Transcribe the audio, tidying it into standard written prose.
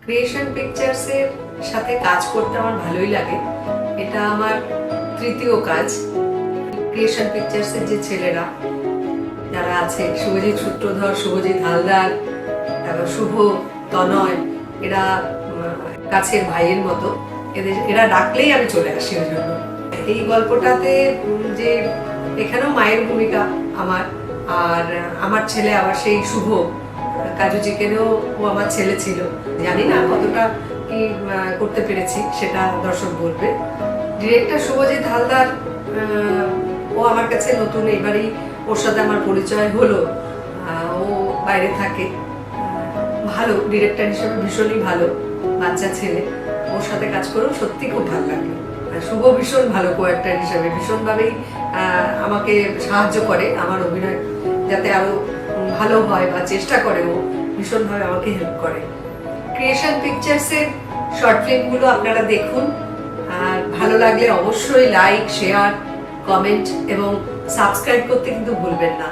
Creation পিকচার্সের সাথে কাজ করতে আমার ভালোই লাগে। এটা আমার তৃতীয় কাজ। ক্রিয়েশন পিকচার্সের যে ছেলেরা যারা আছে, শুভজিৎ সূত্রধর, শুভজিৎ হালদার, তারপর শুভ, তনয়, এরা কাছের ভাইয়ের মতো। এরা ডাকলেই আমি চলে আসি। ওই জন্য এই গল্পটাতে যে এখানেও মায়ের ভূমিকা আমার, আর আমার ছেলে আবার সেই শুভ, কাজু চিকেনেও ও আমার ছেলে ছিল। জানি না কতটা কি করতে পেরেছি, সেটা দর্শক বলবে। ডিরেক্টর শুভজিৎ হালদার, ও আমার কাছে নতুন, এবারই ওর সাথে আমার পরিচয় হলো। ও বাইরে থাকে, ভালো ডিরেক্টর হিসেবে, ভীষণই ভালো, বাচ্চা ছেলে। ওর সাথে কাজ করেও সত্যি খুব ভালো লাগলো। শুভ ভীষণ ভালো কো-অ্যাক্টর হিসেবে, ভীষণভাবেই আমাকে সাহায্য করে আমার অভিনয় যাতে আরো ভালো হয়, বা চেষ্টা করে, ও ভীষণভাবে আমাকে হেল্প করে। ক্রিয়েশন পিকচার্সের শর্ট ফিল্মগুলো আপনারা দেখুন, আর ভালো লাগলে অবশ্যই লাইক, শেয়ার, কমেন্ট এবং সাবস্ক্রাইব করতে কিন্তু ভুলবেন না।